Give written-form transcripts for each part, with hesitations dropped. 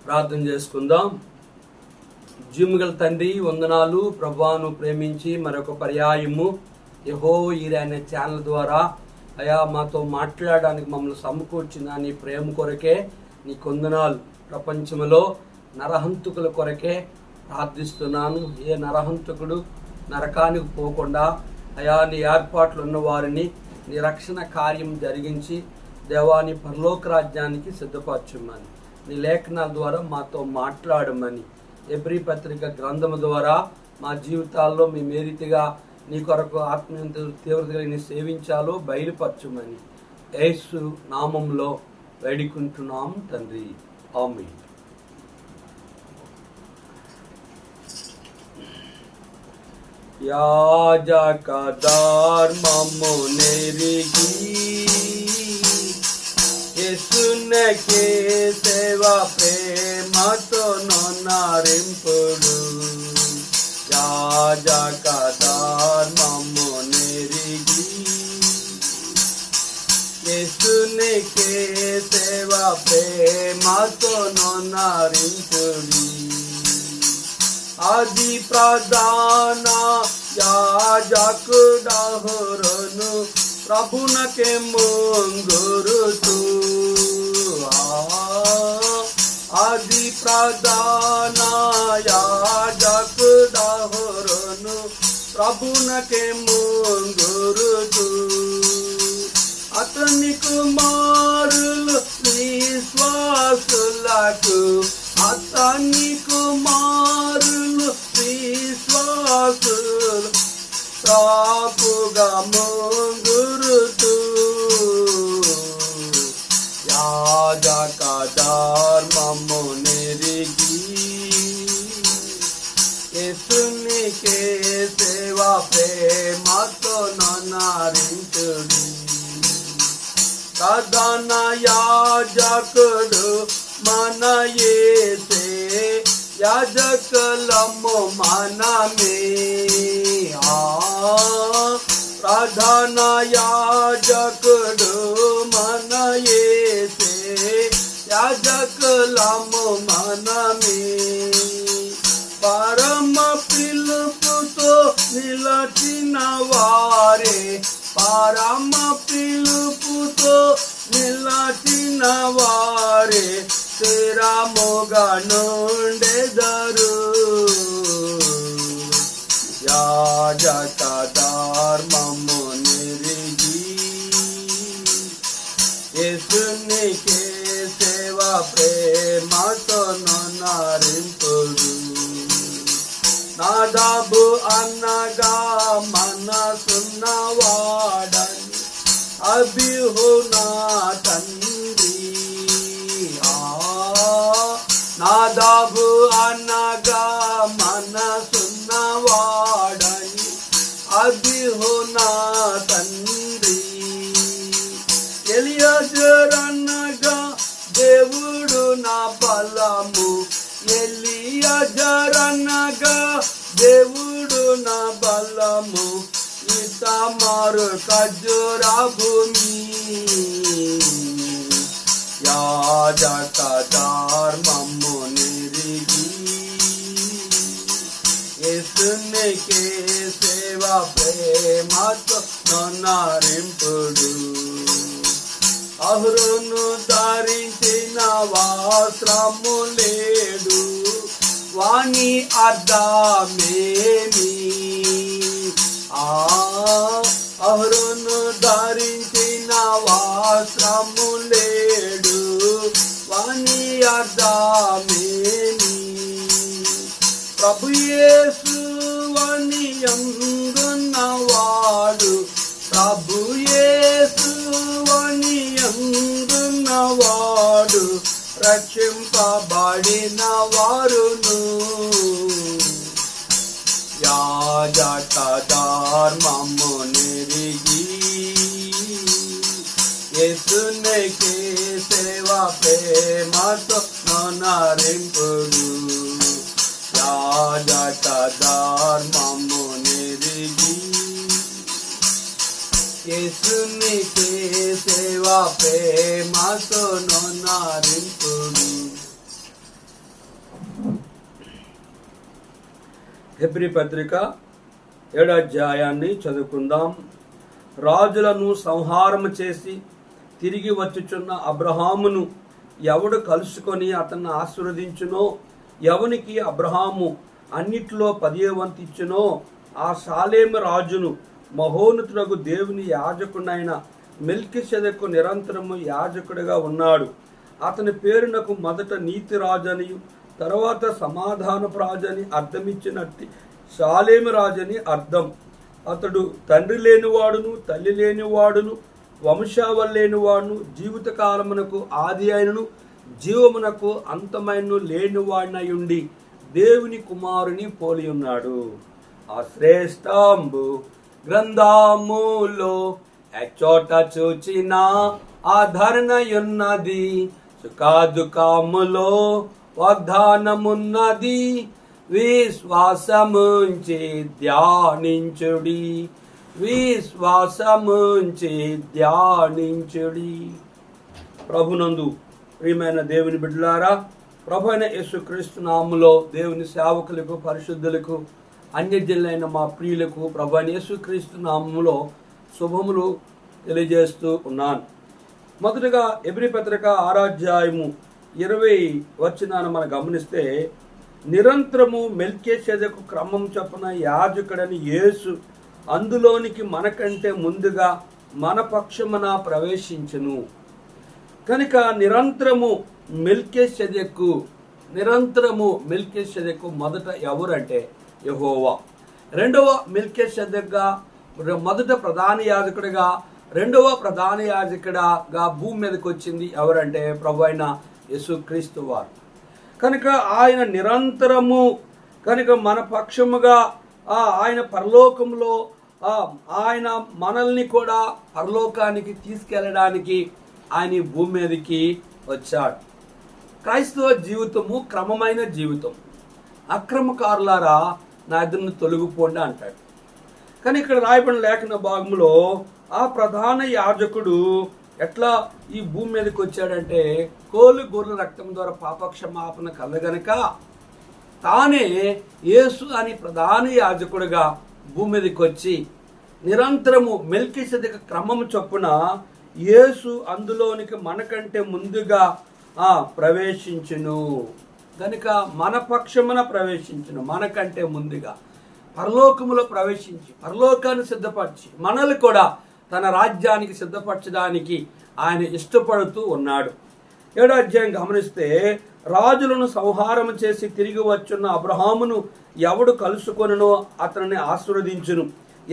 ప్రార్థన చేసుకుందాం. జీవముగల తండ్రి, వందనాలు ప్రభువాను ప్రేమించి మరొక పర్యాయము యెహోవా అనే ఛానల్ ద్వారా అయా మాతో మాట్లాడడానికి మమ్మల్ని సమకూర్చిన నీ ప్రేమ కొరకే నీ వందనాలు. ప్రపంచంలో నరహంతకుల కొరకే ప్రార్థిస్తున్నాను. ఏ నరహంతకుడు నరకానికి పోకుండా అయా నీ ఏర్పాట్లు ఉన్న వారిని నీ రక్షణ కార్యం జరిగించి దేవాని పరలోక రాజ్యానికి సిద్ధపరచమని నీ లేఖనాల ద్వారా మాతో మాట్లాడమని ఎబ్రీ పత్రిక గ్రంథము ద్వారా మా జీవితాల్లో మేము ఏ రీతిగా నీ కొరకు ఆత్మీయ తీవ్రతగా నీ సేవించాలో బయలుపరచమని యేసు నామంలో వేడుకుంటున్నాం తండ్రి, ఆమేన్. యాజక ధర్మము నెరిగి యేసునకే సేవ ప్రేమతో నొనరింపుడు. యాజక ధర్మము నెరిగి యేసునకే సేవ ప్రేమతో నొనరింపుడు. ఆది ప్రధాన యాజకుడహరోను ప్రభునకే ముంగురుతూ. ఆది ప్రధాన యాజకుడహరోను ప్రభునకే ముంగురుతూ. అతని కుమారులు విశ్వాసులకు, అతని కుమారులు విశ్వాసులు తాపుగా ముంగురుతూ. యాజక ధర్మము నెరిగి యేసునికే సేవ ప్రేమతో నొనరించుడి. ప్రధాన యాజకుడు మన యేసే, యాజకులము మనమే. ప్రధాన యాజకుడు మన యేసే, యాజకులము మనమే. పరమ పిలుపుతో నిలచిన వారే, పరమ పిలుపుతో నిలచిన వారే స్థిరముగా నుండెదరు. యాజక ధర్మము నెరిగి యేసునికే సేవ ప్రేమతో నొనరింపుడు. నాదాబు అనగా మనసున్నవాడని అబీహు నా తండ్రి. నాదాబు అనగా మనసున్నవాడని అబీహు నా తండ్రి. ఎలియాజరు అనగా దేవుడు నా బలము. ఎలియాజరు అనగా దేవుడు నా బలము. ఇతమారు ఖర్జూర భూమి. యాజక ధర్మము నెరిగి యేసునికే సేవ ప్రేమతో నొనరింపుడు. అహరోను ధరించిన వస్త్రము లేడు, వాని అర్థమేమి? అహరోను ధరించిన వస్త్రము లేడు, వాని అర్థమేమి? ప్రభు యేసు వాని యందున్నవాడు, ప్రభు యేసు వాని యందున్నవాడు రక్షింపబడిన వారును. యాజక ధర్మము నెరిగి యేసునికే సేవ ప్రేమతో నొనరింపుడు. యాజక ధర్మము నెరిగి యేసునికే ప్రేమతో నొన్నారింపుడు. హెబ్రీ పత్రిక 7వ అధ్యాయాన్ని చదువుకుందాం. రాజులను సంహారము చేసి తిరిగి వచ్చుచున్న అబ్రహామును ఎవడు కలుసుకొని అతన్ని ఆశీర్వదించునో, ఎవనికి అబ్రహాము అన్నిట్లో 10వ వంతు ఇచ్చునో, ఆ షాలేము రాజును మహోన్నతుడగు దేవుని యాజకుడైన మెల్కీసెదెకు నిరంతరము యాజకుడిగా ఉన్నాడు. అతని పేరునకు మొదట నీతి రాజని, తర్వాత సమాధానపు రాజని అర్థమిచ్చినట్టు షాలేము రాజని అర్థం. అతడు తండ్రి లేనివాడును, తల్లి లేనివాడును, వంశావళి లేనివాడును, జీవితకాలమునకు ఆది అయినను, జీవమునకు అంతమైన లేనివాడినయుండి దేవుని కుమారుని పోలి ఉన్నాడు. ఆ శ్రేష్టంబు గ్రంథములో ఎచ్చోట చూచిన ఆదరణయున్నది, సుఖదుఖములో వాగ్దానమున్నది, విశ్వాసముంచి ధ్యానించుడి, విశ్వాసముంచి ధ్యానించుడి. ప్రభునందు ప్రియమైన దేవుని బిడ్డలారా, ప్రభు అయిన యేసుక్రీస్తు నామములో దేవుని సేవకులకు, పరిశుద్ధులకు, అన్యజనులైన మా ప్రియులకు ప్రభు అయిన యేసుక్రీస్తు నామములో శుభములు తెలియజేస్తూ ఉన్నాను. మొదటగా హెబ్రీ పత్రిక 6వ అధ్యాయము 20 వచనాన్ని మనం గమనిస్తే, నిరంతరము మెల్కీసెదెకు క్రమం చొప్పున యాజకుడని యేసు అందులోనికి మనకంటే ముందుగా మన పక్షమున ప్రవేశించును. కనుక నిరంతరము మెల్కీసెదెకు మొదట ఎవరంటే యెహోవా. రెండవ మెల్కీసెదెకుగా, మొదట ప్రధాన యాజకుడిగా, రెండవ ప్రధాన యాజకుడిగా భూమి మీదకి వచ్చింది ఎవరంటే ప్రభు అయిన యేసుక్రీస్తు వారు. కనుక ఆయన నిరంతరము, కనుక మన పక్షముగా ఆయన పరలోకంలో ఆయన మనల్ని కూడా పరలోకానికి తీసుకెళ్ళడానికి ఆయన భూమి మీదకి వచ్చాడు. క్రైస్తవ జీవితము క్రమమైన జీవితం. అక్రమకారులారా నా ఎదురును తొలగిపోండి అంటాడు. కానీ ఇక్కడ రాయబడిన లేఖన భాగంలో ఆ ప్రధాన యాజకుడు ఎట్లా ఈ భూమి మీదకి వచ్చాడంటే, కోలు గొర్రెల రక్తం ద్వారా పాపక్షమాపణ కలగనక తానే యేసు అని ప్రధాన యాజకుడిగా భూమి మీదకి వచ్చి నిరంతరము మెల్కీసెదెకు క్రమము చొప్పున యేసు అందులోనికి మనకంటే ముందుగా ప్రవేశించును. కనుక మన పక్షమున ప్రవేశించును, మనకంటే ముందుగా పరలోకములో ప్రవేశించి పరలోకాన్ని సిద్ధపరిచి మనల్ని కూడా తన రాజ్యానికి సిద్ధపరచడానికి ఆయన ఇష్టపడుతూ ఉన్నాడు. 7వ అధ్యాయం గమనిస్తే, రాజులను సంహారం చేసి తిరిగి వచ్చున్న అబ్రహామును ఎవడు కలుసుకొనునో అతనిని ఆశీర్వదించును.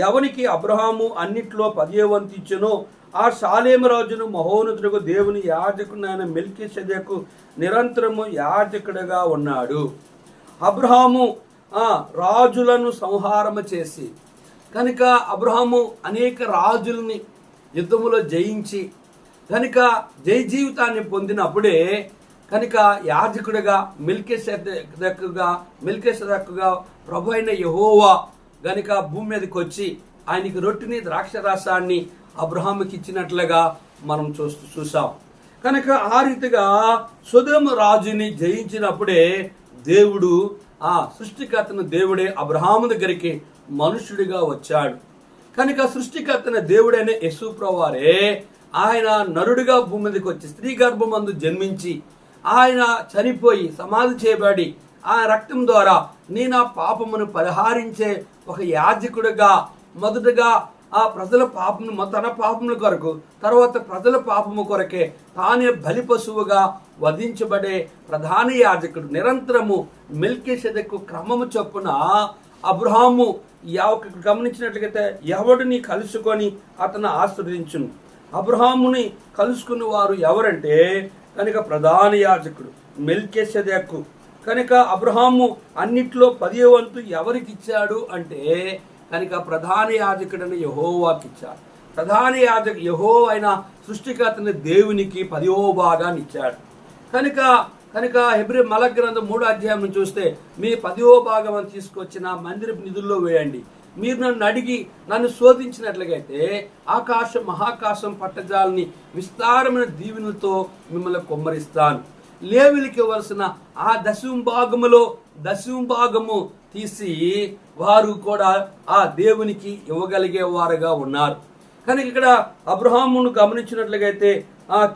ఎవనికి అబ్రహాము అన్నిట్లో 10వ వంతు ఇచ్చునో, ఆ షాలేము రాజును మహోన్నతుడు దేవుని యాజకుడైన మెల్కీసెదెకు నిరంతరము యాజకుడిగా ఉన్నాడు. అబ్రహాము రాజులను సంహారము చేసి, కనుక అబ్రహాము అనేక రాజుల్ని యుద్ధములో జయించి కనుక జయ జీవితాన్ని పొందినప్పుడే కనుక యాజకుడిగా మెల్కీసెదెకుగా ప్రభు అయిన యెహోవా కనుక భూమి మీదకి వచ్చి ఆయనకి రొట్టెని ద్రాక్షరసాన్ని అబ్రహాముకి ఇచ్చినట్లుగా మనం చూసాం. కనుక ఆ రీతిగా సొదొమ రాజుని జయించినప్పుడే దేవుడు, సృష్టికర్తన దేవుడే అబ్రహాము దగ్గరికి మనుషుడిగా వచ్చాడు. కనుక సృష్టికర్తన దేవుడైన యేసు ప్రభువారే ఆయన నరుడిగా భూమి మీదకి వచ్చి స్త్రీ గర్భమందు జన్మించి ఆయన చనిపోయి సమాధి చేయబడి ఆ రక్తం ద్వారా నా పాపమును పరిహారించే ఒక యాజకుడిగా మొదటగా ఆ ప్రజల పాపము తన పాపముల కొరకు, తర్వాత ప్రజల పాపము కొరకే తానే బలి పశువుగా వధించబడే ప్రధాన యాజకుడు. నిరంతరము మెల్కీసెదెకు క్రమము చొప్పున అబ్రహాము గమనించినట్లయితే ఎవడిని కలుసుకొని అతను ఆశీర్వదించును. అబ్రహాముని కలుసుకున్న వారు ఎవరంటే కనుక ప్రధాన యాజకుడు మెల్కీసెదెకు. కనుక అబ్రహాము అన్నిట్లో 10వ వంతు ఎవరికి ఇచ్చాడు అంటే కనుక ప్రధాన యాజకుడని యెహోవాకి ఇచ్చాడు. ప్రధాన యాజకు యెహోవా అయిన సృష్టికర్తని దేవునికి 10వ భాగాన్ని ఇచ్చాడు. కనుక హెబ్రీ మలక్ గ్రంథం 3వ అధ్యాయం చూస్తే మీ 10వ భాగం తీసుకొచ్చిన మందిరపు నిధుల్లో వేయండి, మీరు నన్ను అడిగి నన్ను శోధించినట్లయితే ఆకాశం మహాకాశం పట్టజాలని విస్తారమైన దీవెనలతో మిమ్మల్ని కుమ్మరిస్తాను. లేవీయులకు ఇవ్వాల్సిన ఆ దశమ భాగము తీసి వారు కూడా ఆ దేవునికి ఇవ్వగలిగే వారుగా ఉన్నారు. కానీ ఇక్కడ అబ్రహామును గమనించినట్లయితే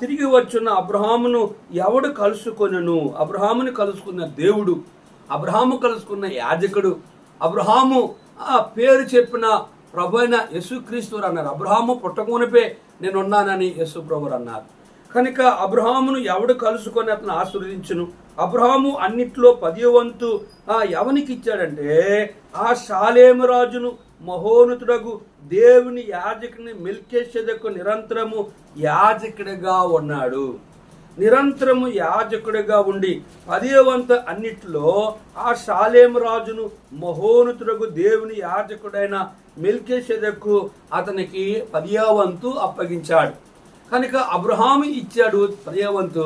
తిరిగి వచ్చున్న అబ్రహామును ఎవడు కలుసుకొనెను? అబ్రహామును కలుసుకున్న దేవుడు, అబ్రహాము కలుసుకున్న యాజకుడు, అబ్రహాము పేరు చెప్పిన ప్రభు అయిన యేసుక్రీస్తు వారు అన్నారు. అబ్రహాము పుట్టకమునిపే నేనున్నానని యేసు ప్రభు అన్నారు. కనుక అబ్రహామును ఎవడు కలుసుకొని అతను ఆశీర్వదించును. అబ్రహాము అన్నిట్లో 10వ వంతు ఎవనికి ఇచ్చాడంటే ఆ షాలేము రాజును మహోన్నతుడగు దేవుని యాజకుని మెల్కీషెదెకు నిరంతరము యాజకుడిగా ఉన్నాడు. నిరంతరము యాజకుడిగా ఉండి 10వ వంతు అన్నిట్లో ఆ షాలేము రాజును మహోన్నతుడగు దేవుని యాజకుడైన మెల్కీషెదెకు అతనికి 10వ వంతు అప్పగించాడు. కనుక అబ్రహాము ఇచ్చాడు 10వ వంతు.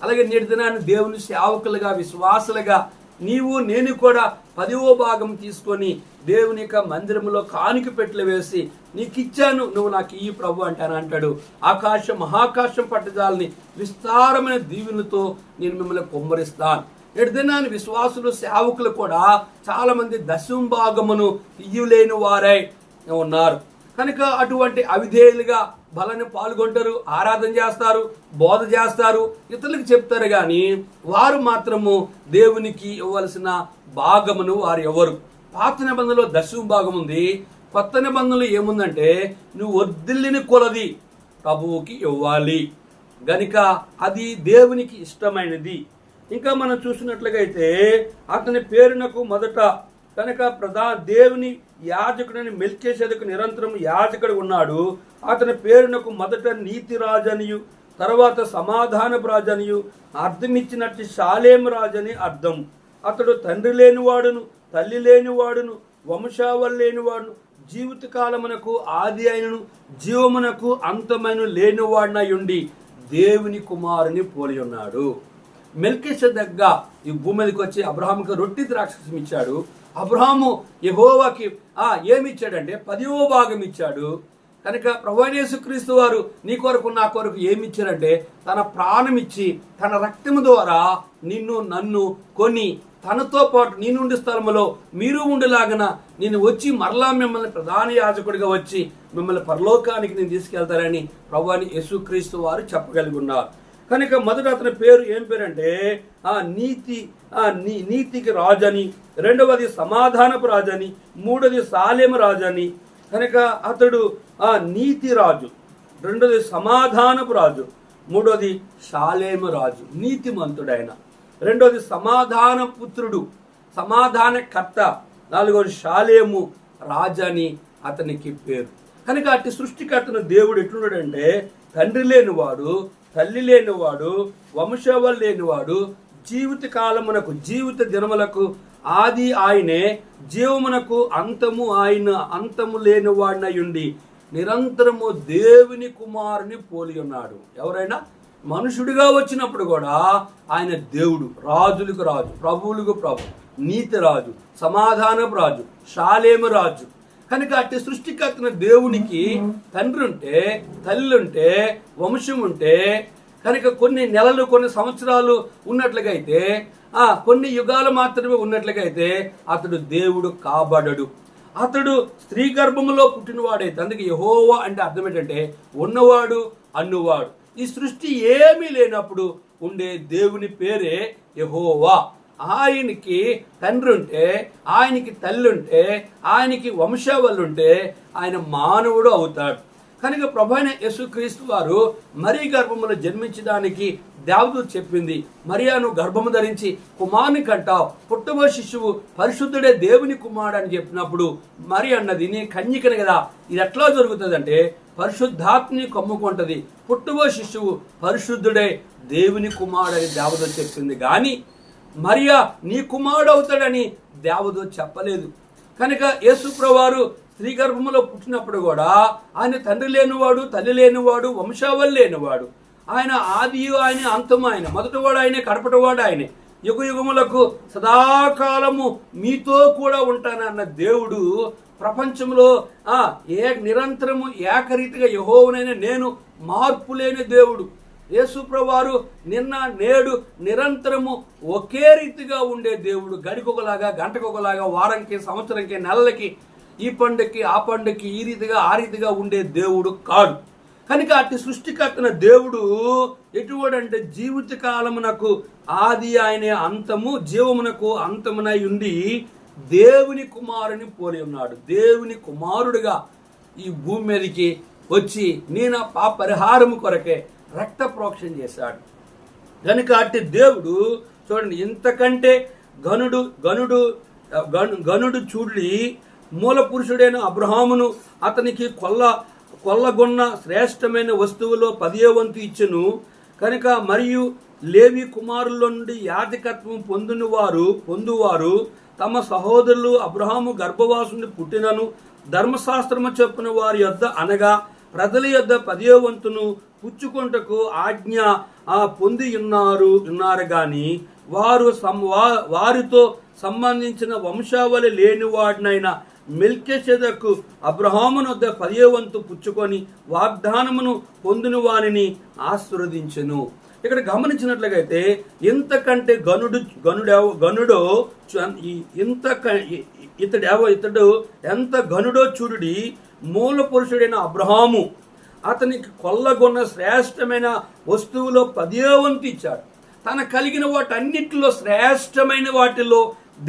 అలాగే నేటి దినాన్ని దేవుని సేవకులుగా విశ్వాసులుగా నీవు నేను కూడా 10వ భాగం తీసుకొని దేవుని యొక్క మందిరంలో కానుక పెట్టెలు వేసి నీకు ఇచ్చాను, నువ్వు నాకు ఈ ప్రభు అంటాడు. ఆకాశం మహాకాశం పట్టజాలని విస్తారమైన దీవెనలతో నేను మిమ్మల్ని కుమ్మరిస్తాను. నేటి దినాన్ని విశ్వాసులు సేవకులు కూడా చాలా మంది 10వ భాగమును ఇయ్యలేని వారై ఉన్నారు. కనుక అటువంటి అవిధేయులుగా బలని పాల్గొంటారు, ఆరాధన చేస్తారు, బోధ చేస్తారు, ఇతరులకు చెప్తారు, కానీ వారు మాత్రము దేవునికి ఇవ్వవలసిన భాగమును వారు ఎవరు. పాత నిబంధనలో 10వ భాగం ఉంది. కొత్త నిబంధనలో ఏముందంటే నువ్వు వర్ధిల్లిన కొలది ప్రభువుకి ఇవ్వాలి. గనుక అది దేవునికి ఇష్టమైనది. ఇంకా మనం చూసినట్లుగా అయితే అతని పేరునకు మొదట కనుక దేవుని యాజకుడని మెల్కీషెదెకు నిరంతరం యాజకుడు ఉన్నాడు. అతని పేరునకు మొదట నీతి రాజనియు తర్వాత సమాధానపు రాజనియు అర్థమిచ్చినట్టు షాలేము రాజని అర్థం. అతడు తండ్రి లేనివాడును తల్లి లేనివాడును వంశావళి లేనివాడును జీవితకాలమునకు ఆది అయినను జీవమునకు అంతమైన లేనివాడినై ఉండి దేవుని కుమారుని పోలి ఉన్నాడు. మెల్కీషెదెకు ఈ భూమి మీదకి వచ్చి అబ్రహాముకి రొట్టె ద్రాక్షరసం ఇచ్చాడు. అబ్రహాము యెహోవాకి ఏమి ఇచ్చాడంటే 10వ భాగం ఇచ్చాడు. కనుక ప్రభువైన యేసుక్రీస్తు వారు నీ కొరకు నా కొరకు ఏమి ఇచ్చారంటే తన ప్రాణం ఇచ్చి తన రక్తము ద్వారా నిన్ను నన్ను కొని తనతో పాటు నీ నుండి స్థలములో మీరు ఉండేలాగన నేను వచ్చి మరలా మిమ్మల్ని ప్రధాన యాజకుడిగా వచ్చి మిమ్మల్ని పరలోకానికి నేను తీసుకెళ్తారని ప్రభువైన యేసుక్రీస్తు వారు చెప్పగలిగి ఉన్నారు. కనుక మొదట అతని పేరు ఏం పేరంటే నీతికి రాజని, రెండవది సమాధానపు రాజని, మూడవది షాలేము రాజని. కనుక అతడు నీతి రాజు, రెండవది సమాధానపు రాజు, మూడవది షాలేము రాజు, నీతిమంతుడైన, రెండవది సమాధాన పుత్రుడు, సమాధానకర్త, నాలుగవది షాలేము రాజని అతనికి పేరు. కనుక అట్టి సృష్టికర్తను దేవుడు ఎట్లున్నాడంటే తండ్రి లేనివాడు తల్లి లేనివాడు వంశావళి లేనివాడు జీవిత కాలమునకు జీవిత దినములకు ఆది ఆయనే జీవమునకు అంతము ఆయన అంతము లేనివాడినయుండి నిరంతరము దేవుని కుమారుని పోలి ఉన్నాడు. ఎవరైనా మనుషుడిగా వచ్చినప్పుడు కూడా ఆయన దేవుడు, రాజులకు రాజు, ప్రభువులకు ప్రభు, నీతి రాజు, సమాధానపు రాజు, షాలేము రాజు. కనుక అట్టి సృష్టికర్తన దేవునికి తండ్రి ఉంటే తల్లి ఉంటే వంశం ఉంటే కనుక కొన్ని నెలలు కొన్ని సంవత్సరాలు ఉన్నట్లుగా అయితే కొన్ని యుగాలు మాత్రమే ఉన్నట్లుగా అయితే అతడు దేవుడు కాబడడు. అతడు స్త్రీ గర్భములో పుట్టినవాడైతే అందుకే యెహోవా అంటే అర్థం ఏంటంటే ఉన్నవాడు అన్నువాడు. ఈ సృష్టి ఏమీ లేనప్పుడు ఉండే దేవుని పేరే యెహోవా. ఆయనకి తండ్రి ఉంటే ఆయనకి తల్లి ఉంటే ఆయనకి వంశావళి ఉంటే ఆయన మానవుడు అవుతాడు. కనుక ప్రభువైన యేసుక్రీస్తు వారు మరియ గర్భములో జన్మించడానికి దేవదూత చెప్పింది, మరియాను గర్భము ధరించి కుమారుని కంటావు, పుట్టబో శిశువు పరిశుద్ధుడే దేవుని కుమారుడు అని చెప్పినప్పుడు మరి అన్నది నేను కన్యకని కదా, ఇది ఎట్లా జరుగుతుందంటే పరిశుద్ధాత్మని కమ్ముకుంటది, పుట్టబో శిశువు పరిశుద్ధుడే దేవుని కుమారుడు అని దేవదూత చెప్పింది. కానీ మరియా నీ కుమారుడు అవుతాడని దేవదూత చెప్పలేదు. కనుక యేసుప్రభువారు స్త్రీ గర్భములో పుట్టినప్పుడు కూడా ఆయన తండ్రి లేనివాడు తల్లి లేనివాడు వంశావళి లేనివాడు, ఆయన ఆది ఆయన అంతము ఆయన, మొదటివాడు ఆయనే కడపటివాడు ఆయనే, యుగ యుగములకు సదాకాలము మీతో కూడా ఉంటానన్న దేవుడు ప్రపంచంలో నిరంతరము ఏకరీతిగా యెహోవానైన నేను మార్పు లేని దేవుడు. యేసు ప్రభువారు నిన్న నేడు నిరంతరము ఒకే రీతిగా ఉండే దేవుడు. గడికొకలాగా, గంటకొకలాగా, వారంకి, సంవత్సరంకి, నెలలకి, ఈ పండుగకి ఆ పండుగకి ఈ రీతిగా ఆ రీతిగా ఉండే దేవుడు కాదు. కనుక అట్టి సృష్టికర్తన దేవుడు ఎటువంటే జీవిత కాలమునకు ఆది ఆయనే అంతము, జీవమునకు అంతమునై ఉండి దేవుని కుమారుని పోలి ఉన్నాడు. దేవుని కుమారుడుగా ఈ భూమి మీదకి వచ్చి నేను పాప పరిహారము కొరకే రక్త ప్రోక్షణ చేశాడు. కనుక అట్టి దేవుడు చూడండి, ఇంతకంటే గనుడు చూడి మూల పురుషుడైన అబ్రహామును అతనికి కొల్లగొన్న శ్రేష్టమైన వస్తువులో 10వ వంతు ఇచ్చెను. కనుక మరియు లేవి కుమారుల నుండి యాజకత్వం పొందువారు తమ సహోదరులు అబ్రహాము గర్భవాసుని పుట్టినను ధర్మశాస్త్రము చెప్పిన వారి యొద్ద అనగా ప్రజల యొద్ద 10వ వంతును పుచ్చుకొంటకు ఆజ్ఞ పొంది ఉన్నారు గాని వారితో సంబంధించిన వంశావళి లేనివాడినైన మెల్కీషెదెకు అబ్రహామును వద్ద 10వ వంతు పుచ్చుకొని వాగ్దానమును పొందిన వానిని ఆశీర్వదించెను. ఇక్కడ గమనించినట్లయితే ఇంతకంటే ఇతడు ఎంత గనుడో చూడుడి. మూల పురుషుడైన అబ్రహాము అతనికి కొల్లగొన్న శ్రేష్టమైన వస్తువులో 10వ వంతు ఇచ్చాడు. తన కలిగిన వాటన్నిటిలో శ్రేష్టమైన వాటిలో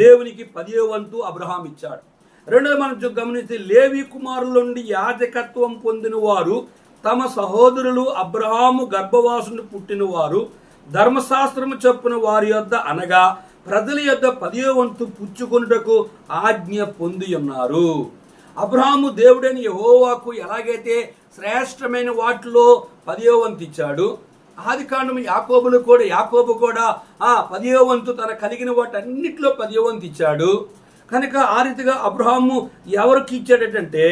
దేవునికి 10వ వంతు అబ్రహాం ఇచ్చాడు. రెండోది మనం గమనిస్తే లేవి కుమారుల నుండి యాజకత్వం పొందిన వారు తమ సహోదరులు అబ్రహాము గర్భవాసుని పుట్టిన వారు ధర్మశాస్త్రము చొప్పున వారి యొద్ద అనగా ప్రజల యొద్ద 10వ వంతు పుచ్చుకొనుటకు ఆజ్ఞ పొంది ఉన్నారు. అబ్రహాము దేవుడైన యెహోవాకు ఎలాగైతే శ్రేష్టమైన వాటిలో 10వ వంతు ఇచ్చాడు, ఆది కాండము యాకోబు కూడా 10వ వంతు తన కలిగిన వాటన్నిటిలో 10వ వంతు ఇచ్చాడు. కనుక ఆ రీతిగా అబ్రహాము ఎవరికి ఇచ్చాడటంటే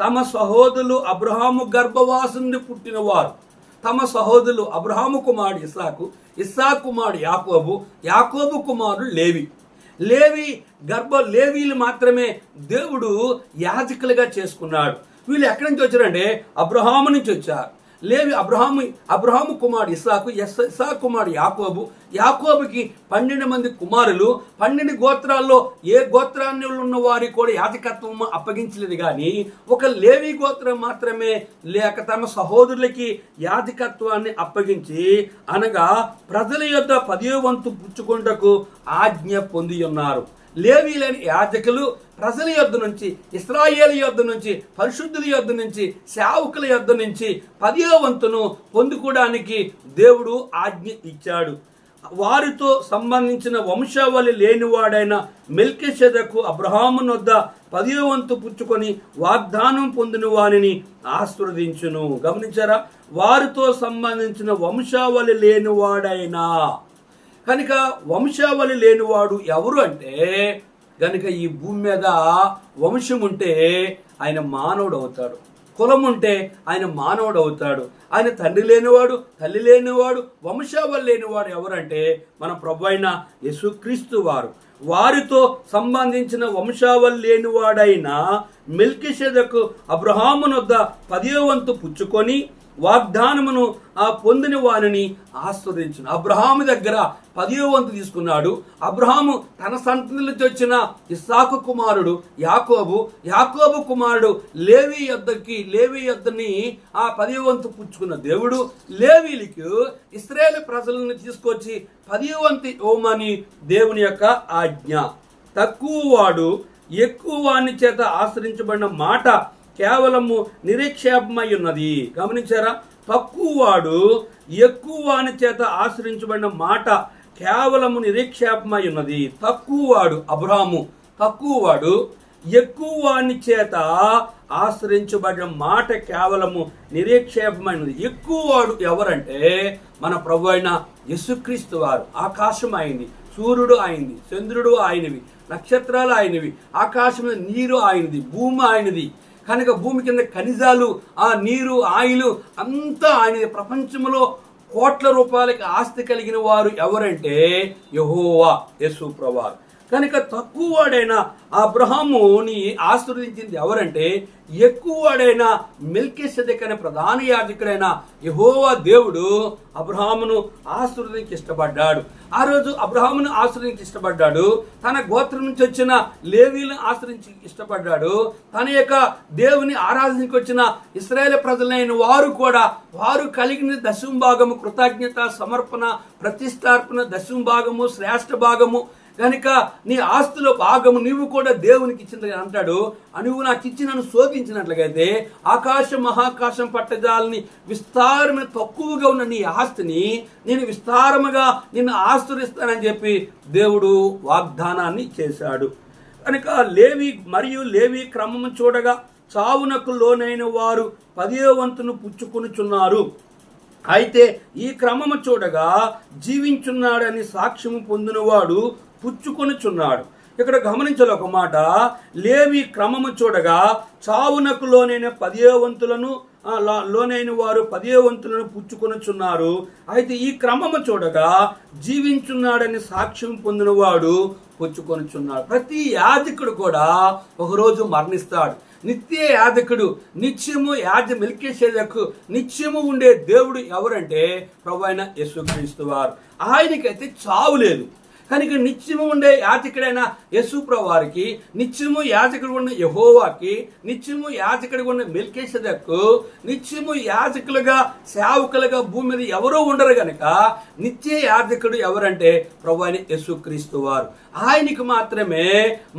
తమ సహోదరులు అబ్రహాము గర్భవాసుని పుట్టినవారు, తమ సహోదరులు అబ్రహాము కుమారుడు ఇస్సాకు కుమారుడు యాకోబు కుమారుడు లేవీలు మాత్రమే దేవుడు యాజకులుగా చేసుకున్నాడు. వీళ్ళు ఎక్కడి నుంచి వచ్చారంటే అబ్రహాము నుంచి వచ్చారు. అబ్రహాము కుమారుడు ఇస్సాకు కుమారుడు యాకోబుకి 12 మంది కుమారులు. 12 గోత్రాల్లో ఏ గోత్రాన్ని ఉన్న వారికి కూడా యాజకత్వం అప్పగించలేదు. కానీ ఒక లేవి గోత్రం మాత్రమే లేక తమ సహోదరులకి యాజకత్వాన్ని అప్పగించి అనగా ప్రజల యొద్ద 10వ వంతు పుచ్చుకొనుటకు ఆజ్ఞ పొంది ఉన్నారు. లేవీలని యాజకులు ప్రజల యొద్ద నుంచి, ఇశ్రాయేలు యొద్ద నుంచి, పరిశుద్ధుల యొద్ద నుంచి, సేవకుల యొద్ద నుంచి 10వ వంతును పొందుకోవడానికి దేవుడు ఆజ్ఞ ఇచ్చాడు. వారితో సంబంధించిన వంశావళి లేనివాడైన మెల్కీషెదెకు అబ్రహామును వద్ద 10వ వంతు పుచ్చుకొని వాగ్దానం పొందిన వానిని ఆశీర్వదించును. గమనించారా? వారితో సంబంధించిన వంశావళి లేనివాడైనా. కనుక వంశావళి లేనివాడు ఎవరు అంటే కనుక ఈ భూమి మీద వంశం ఉంటే ఆయన మానవుడు అవుతాడు, కులం ఉంటే ఆయన మానవుడు అవుతాడు. ఆయన తండ్రి లేనివాడు, తల్లి లేనివాడు, వంశావళి లేనివాడు ఎవరంటే మన ప్రభువైన యేసుక్రీస్తు వారు. వారితో సంబంధించిన వంశావళి లేనివాడైన మెల్కీషెదెకు అబ్రహామును వద్ద 10వ వంతు పుచ్చుకొని వాగ్దానమును పొందిన వారిని ఆశీర్వదించును. అబ్రహాము దగ్గర 10వ వంతు తీసుకున్నాడు. అబ్రహాము తన సంతతి నుంచి వచ్చిన ఇస్సాకు కుమారుడు యాకోబు కుమారుడు లేవి యొద్దని 10వ వంతు పుచ్చుకున్న దేవుడు లేవీలకు ఇశ్రాయేలు ప్రజలను తీసుకొచ్చి 10వ వంతు ఇవ్వమని దేవుని యొక్క ఆజ్ఞ. తక్కువ వాడు ఎక్కువ వాని చేత ఆశ్రయించబడిన మాట కేవలము నిరీక్షేపమై ఉన్నది. గమనించారా? తక్కువ వాడు ఎక్కువ వాని చేత ఆశ్రయించబడిన మాట కేవలము నిరీక్షేపమై ఉన్నది. తక్కువ వాడు అబ్రహాము, తక్కువ వాడు ఎక్కువ వాని చేత ఆశ్రయించబడిన మాట కేవలము నిరీక్షేపమైనది. ఎక్కువ వాడు ఎవరంటే మన ప్రభు అయిన యేసుక్రీస్తు వారు. ఆకాశం ఆయనది, సూర్యుడు ఆయనది, చంద్రుడు ఆయనవి, నక్షత్రాలు ఆయనవి, ఆకాశం నీరు ఆయనది, భూమి ఆయనది. కనుక భూమి కింద ఖనిజాలు, నీరు, ఆయిలు అంతా ఆయన. ప్రపంచంలో కోట్ల రూపాయలకి ఆస్తి కలిగిన వారు ఎవరంటే యెహోవా యేసు ప్రభువారు. కనుక తక్కువ వాడైన అబ్రహాముని ఆశీర్వదించింది ఎవరంటే ఎక్కువ వాడైన మెల్కీసెదెకు అనే ప్రధాన యాజకుడైన యెహోవా దేవుడు అబ్రహామును ఆశీర్వదించి ఇష్టపడ్డాడు. ఆ రోజు అబ్రహామును ఆశ్రయించి ఇష్టపడ్డాడు. తన గోత్రం నుంచి వచ్చిన లేవీలను ఆశ్రయించి ఇష్టపడ్డాడు. తన యొక్క దేవుని ఆరాధనకి వచ్చిన ఇశ్రాయేలు ప్రజలైన వారు కూడా వారు కలిగిన దశమ భాగము, కృతజ్ఞత సమర్పణ, ప్రతిష్టార్పణ, దశమ భాగము, శ్రేష్ఠ భాగము కనుక నీ ఆస్తుల భాగము నీవు కూడా దేవునికి ఇచ్చింది అంటాడు. నువ్వు నాకు ఇచ్చి నన్ను శోధించినట్లుగైతే ఆకాశం మహాకాశం పట్టజాలని విస్తారమైన తక్కువగా ఉన్న నీ ఆస్తిని నేను విస్తారముగా నిన్ను ఆస్తురిస్తానని చెప్పి దేవుడు వాగ్దానాన్ని చేశాడు. కనుక లేవి క్రమము చూడగా చావునకు లోనైన వారు 10వ వంతును పుచ్చుకొనుచున్నారు. అయితే ఈ క్రమము చూడగా జీవించున్నాడని సాక్ష్యము పొందినవాడు పుచ్చుకొనుచున్నాడు. ఇక్కడ గమనించాలి ఒక మాట, లేవి క్రమము చూడగా చావునకు లోనైన 10వ వంతులను లోనైన వారు 10వ వంతులను పుచ్చుకొనుచున్నారు. అయితే ఈ క్రమము చూడగా జీవించున్నాడని సాక్ష్యం పొందినవాడు పుచ్చుకొనుచున్నాడు. ప్రతి యాజకుడు కూడా ఒకరోజు మరణిస్తాడు. నిత్య యాజకుడు, నిత్యము మెల్కీసెదెకు నిత్యము ఉండే దేవుడు ఎవరంటే ప్రభువైన యేసుక్రీస్తు వారు. ఆయనకైతే చావు లేదు. కనుక నిత్యము ఉండే యాజకుడైన యేసు ప్రభువారికి, నిత్యము యాజకుడు ఉన్న యెహోవాకి, నిత్యము యాజకుడు ఉన్న మెల్కీసెదెకు, నిత్యము యాజకులుగా సేవకులుగా భూమి మీద ఎవరూ ఉండరు గనక నిత్య యాజకుడు ఎవరంటే ప్రభువైన యేసుక్రీస్తు వారు. ఆయనకి మాత్రమే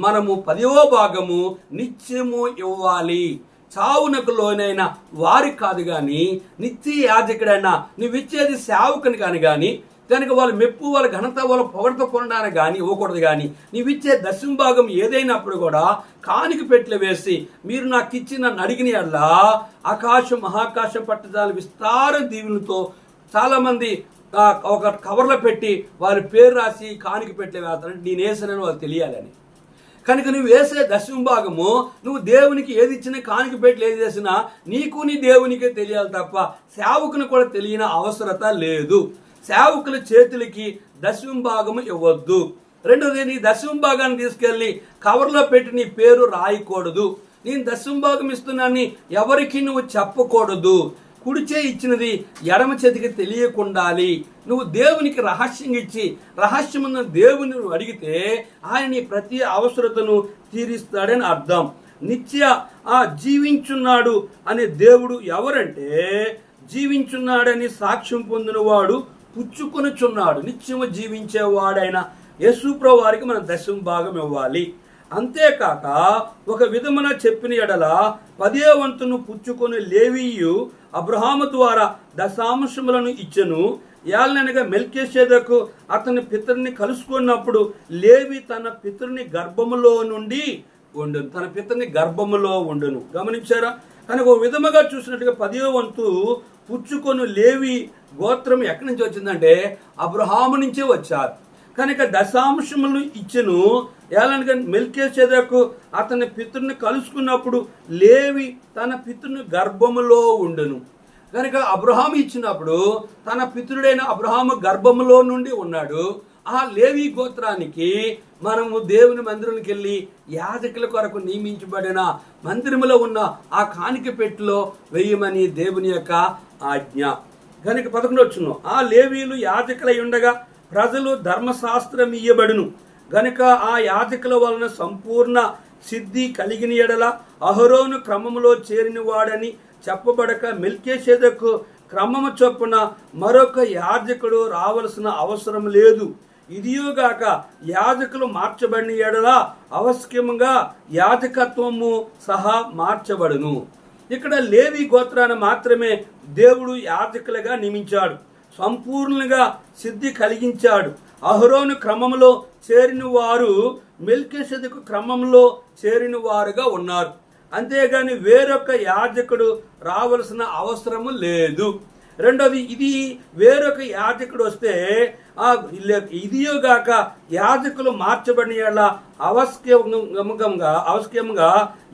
మనము 10వ భాగము నిత్యము ఇవ్వాలి. చావునకు లోనైన వారికి కాదు కానీ నిత్య యాజకుడైనా నువ్విచ్చేది సేవకుని కానీ కనుక వాళ్ళ మెప్పు, వాళ్ళ ఘనత, వాళ్ళ పొగడత పొందడానికి కానీ ఇవ్వకూడదు. కానీ నీవిచ్చే దశమ భాగం ఏదైనప్పుడు కూడా కానికి పెట్లు వేసి మీరు నాకు ఇచ్చి నన్ను అడిగిన యెడల ఆకాశం మహాకాశం పట్టజాల విస్తార దీవులతో చాలామంది ఒక కవర్లో పెట్టి వారి పేరు రాసి కానికి పెట్లు వేస్తారంటే నేను వేసానని వాళ్ళు తెలియాలని. కనుక నువ్వు వేసే దశమ భాగము నువ్వు దేవునికి ఏది ఇచ్చినా కానికి పెట్లు ఏది చేసినా నీకు నీ దేవునికే తెలియాలి తప్ప సేవకుని కూడా తెలియని అవసరత లేదు. సేవకుల చేతులకి దశమ భాగము ఇవ్వద్దు. రెండోది, నీ దశమ భాగాన్ని తీసుకెళ్ళి కవర్లో పెట్టి నీ పేరు రాయకూడదు. నేను దశమ భాగం ఇస్తున్నానని ఎవరికి నువ్వు చెప్పకూడదు. కుడిచే ఇచ్చినది ఎడమ చేతికి తెలియకుండాలి. నువ్వు దేవునికి రహస్యంగా ఇచ్చి రహస్యమున్న దేవుని నువ్వు అడిగితే ఆయన నీ ప్రతి అవసరతను తీరుస్తాడని అర్థం. నిత్య జీవించున్నాడు అనే దేవుడు ఎవరంటే జీవించున్నాడని సాక్ష్యం పొందినవాడు పుచ్చుకొనుచున్నాడు. నిత్యము జీవించేవాడైన యేసు ప్రభువు వారికి మనం దశమ భాగం ఇవ్వాలి. అంతేకాక ఒక విధమున చెప్పిన యెడల 10వ వంతును పుచ్చుకొని లేవీయు అబ్రహాము ద్వారా దశాంశములను ఇచ్చెను. ఏలనగా మెల్కీసెదెకు అతని పితరుని కలుసుకున్నప్పుడు లేవి తన పితరుని గర్భములో నుండి ఉండును. తన పితరుని గర్భములో ఉండును. గమనించారా? కనుక ఒక విధముగా చూసినట్టుగా 10వ వంతు పుచ్చుకొని లేవి గోత్రం ఎక్కడి నుంచి వచ్చిందంటే అబ్రహాము నుంచే వచ్చారు. కనుక దశాంశములను ఇచ్చెను. ఏలనగా మెల్కీసెదెకు అతని పితరుని కలుసుకున్నప్పుడు లేవి తన పితరుని గర్భములో ఉండును. కనుక అబ్రహాము ఇచ్చినప్పుడు తన పితరుడైన అబ్రహాము గర్భములో నుండి ఉన్నాడు. ఆ లేవి గోత్రానికి మనము దేవుని మందిరానికి వెళ్ళి యాజకుల కొరకు నియమించబడిన మందిరములో ఉన్న ఆ కాணிక పెట్టెలో వేయమని దేవుని యొక్క ఆజ్ఞ. కనుక 11 వచ్చును, ఆ లేవీలు యాజకులై ఉండగా ప్రజలు ధర్మశాస్త్రం ఇయ్యబడును. గనుక ఆ యాజకుల వలన సంపూర్ణ సిద్ధి కలిగిన యెడల అహరోను క్రమములో చేరిన వాడని చెప్పబడక మెల్కీసెదెకు క్రమము చొప్పున మరొక యాజకుడు రావలసిన అవసరం లేదు. ఇదియోగాక యాజకులు మార్చబడిన యెడల అవశ్యముగా యాజకత్వము సహా మార్చబడును. ఇక్కడ లేవి గోత్రాన్ని మాత్రమే దేవుడు యాజకులుగా నియమించాడు, సంపూర్ణంగా సిద్ధి కలిగించాడు. అహరోను క్రమంలో చేరిన వారు మెల్కీసెదెకు క్రమంలో చేరిన వారుగా ఉన్నారు. అంతేగాని వేరొక యాజకుడు రావలసిన అవసరము లేదు. రెండోది, ఇది వేరొక యాజకుడు వస్తే ఇదియోగాక యాజకులు మార్చబడిన అవశ్యముగా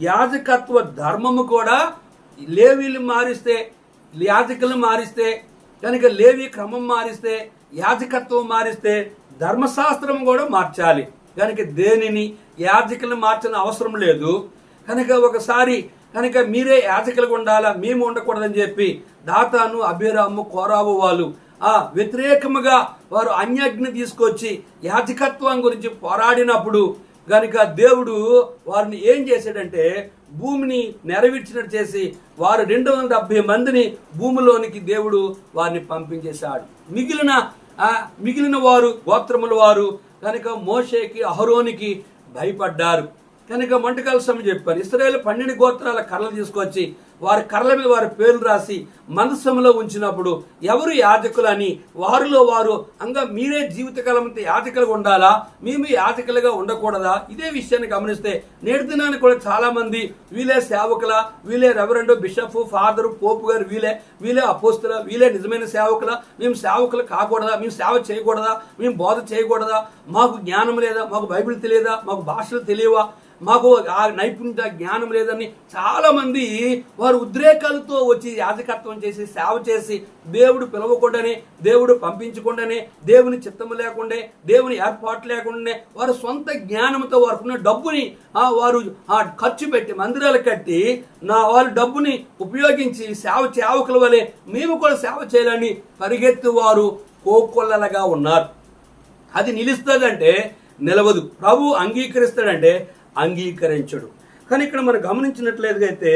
యాజకత్వ ధర్మము కూడా లేవీలు మారిస్తే, యాజకులు మారిస్తే, కనుక లేవి క్రమం మారిస్తే, యాజకత్వం మారిస్తే ధర్మశాస్త్రం కూడా మార్చాలి. కనుక దేనిని యాజకులను మార్చిన అవసరం లేదు. కనుక ఒకసారి కనుక మీరే యాజకులుగా ఉండాలా, మేము ఉండకూడదని చెప్పి దాతాను, అబీరాము, కోరాబు వాళ్ళు వ్యతిరేకముగా వారు అన్యాజ్ఞ తీసుకొచ్చి యాజకత్వం గురించి పోరాడినప్పుడు కనుక దేవుడు వారిని ఏం చేశాడంటే భూమిని నెరవేర్చినట్టు చేసి వారు 270 మందిని భూమిలోనికి దేవుడు వారిని పంపించేశాడు. మిగిలిన వారు గోత్రముల వారు కనుక మోషేకి, అహరోనికి భయపడ్డారు. కనుక వంటకాల సమయం చెప్పారు. ఇశ్రాయేలు 12 గోత్రాల కర్రలు తీసుకొచ్చి వారి కర్రల మీద వారి పేర్లు రాసి మందసంలో ఉంచినప్పుడు ఎవరు యాజకులని వారిలో వారు మీరే జీవితకాలం యాజకులుగా ఉండాలా, మేము యాజకులుగా ఉండకూడదా? ఇదే విషయాన్ని గమనిస్తే నేటి దినాన్ని కూడా చాలా మంది వీళ్ళే సేవకుల, వీళ్ళే రెవరెండ్, బిషప్, ఫాదరు, పోపు గారు, వీళ్ళే అపోస్తుల, వీళ్ళే నిజమైన సేవకుల, మేము సేవకులు కాకూడదా, మేము సేవ చేయకూడదా, మేము బోధ చేయకూడదా, మాకు జ్ఞానం లేదా, మాకు బైబిల్ తెలియదా, మాకు భాషలు తెలియవా, మాకు ఆ నైపుణ్యత జ్ఞానం లేదని చాలా మంది వారు ఉద్రేకాలతో వచ్చి యాజకత్వం చేసి సేవ చేసి దేవుడు పిలవకుండానే, దేవుడు పంపించకుండానే, దేవుని చిత్తము లేకుండే, దేవుని ఏర్పాటు లేకుండానే వారు సొంత జ్ఞానంతో వారుకున్న డబ్బుని వారు ఖర్చు పెట్టి మందిరాలు కట్టి వాళ్ళ డబ్బుని ఉపయోగించి సేవకుల వలె మేము కూడా సేవ చేయాలని పరిగెత్తి వారు కోకొల్లలుగా ఉన్నారు. అది నిలుస్తుందంటే నిలవదు, ప్రభు అంగీకరిస్తాడంటే అంగీకరించడు. కానీ ఇక్కడ మనం గమనించినట్లయితే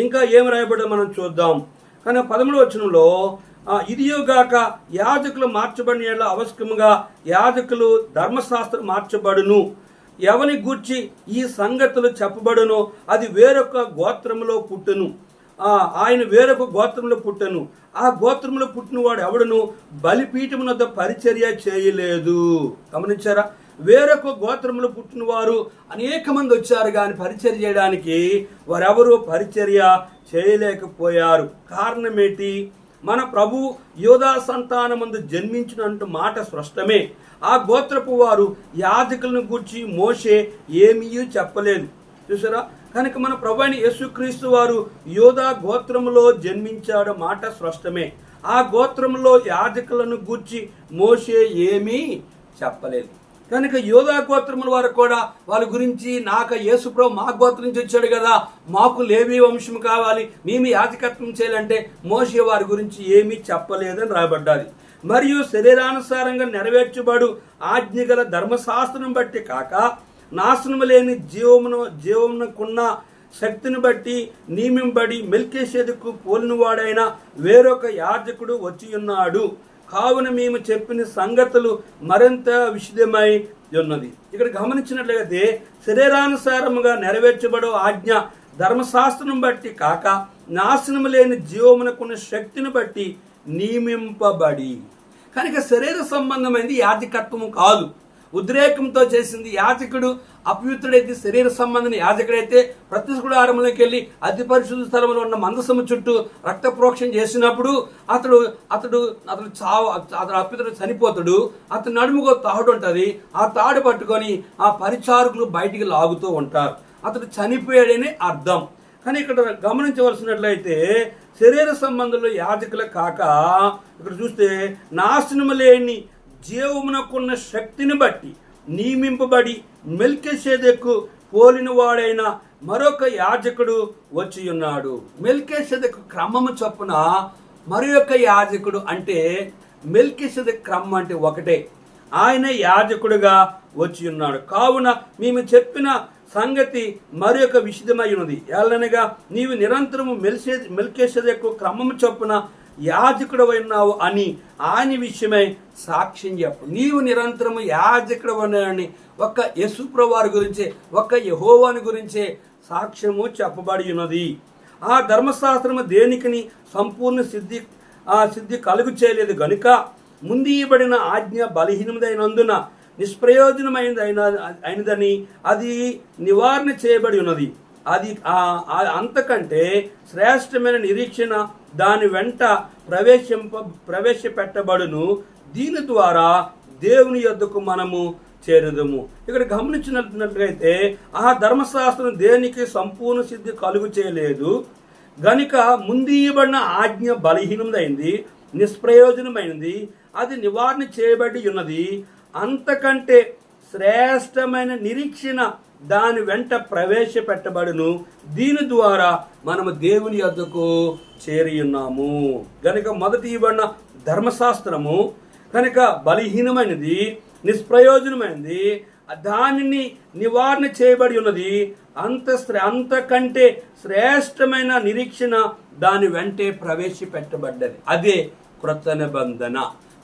ఇంకా ఏం రాయబడో మనం చూద్దాం. కానీ 13వ వచనంలో ఇదియోగాక యాజకులు మార్చబడిన అవశ్యముగా యాజకులు ధర్మశాస్త్రం మార్చబడును, ఎవని గూర్చి ఈ సంగతులు చెప్పబడును అది వేరొక గోత్రములో పుట్టును, ఆయన వేరొక గోత్రంలో పుట్టను, ఆ గోత్రంలో పుట్టిన వాడు ఎవడును బలిపీఠమునొద్ద పరిచర్య చేయలేదు. గమనించారా? వేరొక గోత్రంలో పుట్టిన వారు అనేక మంది వచ్చారు, కానీ పరిచర్య చేయడానికి వారెవరూ పరిచర్య చేయలేకపోయారు. కారణం ఏంటి? మన ప్రభు యోధా సంతానమందు జన్మించినంటు మాట స్పష్టమే. ఆ గోత్రపు వారు యాజకులను గూర్చి మోషే ఏమీ చెప్పలేదు. చూసారా? కనుక మన ప్రభు అయిన యేసుక్రీస్తు వారు యోధా గోత్రములో జన్మించాడు మాట స్పష్టమే. ఆ గోత్రంలో యాజకులను గూర్చి మోషే ఏమీ చెప్పలేదు. కనుక యోధా గోత్రముల వారు కూడా వాళ్ళ గురించి యేసుప్రభు మా గోత్రం నుంచి వచ్చాడు కదా, మాకు లేవి వంశం కావాలి, మేము యాజకత్వం చేయాలంటే మోషే వారి గురించి ఏమీ చెప్పలేదని రాయబడ్డాది. మరియు శరీరానుసారంగా నెరవేర్చబడు ఆజ్ఞగల ధర్మశాస్త్రం బట్టి కాక నాశనము లేని జీవమునకున్న శక్తిని బట్టి నియమింపబడి మెల్కీషెదెకు పోలినవాడైన వేరొక యాజకుడు వచ్చి ఉన్నాడు. కావున మేము చెప్పిన సంగతులు మరింత విశదమై ఉన్నది. ఇక్కడ గమనించినట్లయితే శరీరానుసారముగా నెరవేర్చబడే ఆజ్ఞ ధర్మశాస్త్రం బట్టి కాక నాశనము లేని జీవమునకున్న శక్తిని బట్టి నియమింపబడి. కనుక శరీర సంబంధమైనది యాజకత్వము కాదు, ఉద్రేకంతో చేసింది. యాజకుడు అపవిత్రుడైతే, శరీర సంబంధిని యాజకుడైతే ప్రత్యక్ష గుడారంలోకి వెళ్ళి అతి పరిశుద్ధ స్థలంలో ఉన్న మందసము చుట్టూ రక్త ప్రోక్షణ చేసినప్పుడు అతడు అపవిత్రుడు చనిపోతాడు. అతని నడుముకో తాడు ఉంటుంది, ఆ తాడు పట్టుకొని ఆ పరిచారకులు బయటికి లాగుతూ ఉంటారు. అతడు చనిపోయాడని అర్థం. కానీ ఇక్కడ గమనించవలసినట్లయితే శరీర సంబంధంలో యాజకులు కాక ఇక్కడ చూస్తే నాశనము లేని జీవమునకున్న శక్తిని బట్టి నియమింపబడి మెల్కీషెదెకు పోలిన వాడైన మరొక యాజకుడు వచ్చి ఉన్నాడు. మెల్కీషెదెకు క్రమము చొప్పున మరొక యాజకుడు అంటే మెల్కీషెదెకు క్రమం అంటే ఒకటే, ఆయన యాజకుడుగా వచ్చి ఉన్నాడు. కావున మేము చెప్పిన సంగతి మరొక విషదమై ఉన్నది. ఎలానగా నీవు నిరంతరము మెల్కీషెదెకు క్రమము చొప్పున యాజకుడు ఉన్నావు అని ఆయన విషయమై సాక్ష్యం చెప్పు. నీవు నిరంతరము యాజకుడు ఉన్నాడని ఒక్క యేసుప్రభు వారి గురించే, ఒక్క యెహోవాని గురించే సాక్ష్యము చెప్పబడి ఉన్నది. ఆ ధర్మశాస్త్రము దేనికిని సంపూర్ణ సిద్ధి కలుగు చేయలేదు గనుక ముందీయబడిన ఆజ్ఞ బలహీనమైనందున నిష్ప్రయోజనమైనదని అది నివారణ చేయబడి ఉన్నది. అది అంతకంటే శ్రేష్టమైన నిరీక్షణ దాని వెంట ప్రవేశపెట్టబడును. దీని ద్వారా దేవుని యొద్దకు మనము చేరుదము. ఇక్కడ గమనించినట్లయితే ఆ ధర్మశాస్త్రం దేనికి సంపూర్ణ సిద్ధి కలుగు చేయలేదు గనుక ముందీయబడిన ఆజ్ఞ బలహీనమైంది, నిష్ప్రయోజనమైనది, అది నివారణ చేయబడి ఉన్నది. అంతకంటే శ్రేష్టమైన నిరీక్షణ దాని వెంట ప్రవేశపెట్టబడును. దీని ద్వారా మనము దేవుని యొద్దకు చేరి ఉన్నాము గనుక మొదటి ఇవ్వబడిన ధర్మశాస్త్రము కనుక బలహీనమైనది, నిష్ప్రయోజనమైనది, దానిని నివారణ చేయబడి ఉన్నది. అంతకంటే శ్రేష్టమైన నిరీక్షణ దాని వెంటే ప్రవేశపెట్టబడ్డది. అదే క్రొత్త నిబంధన.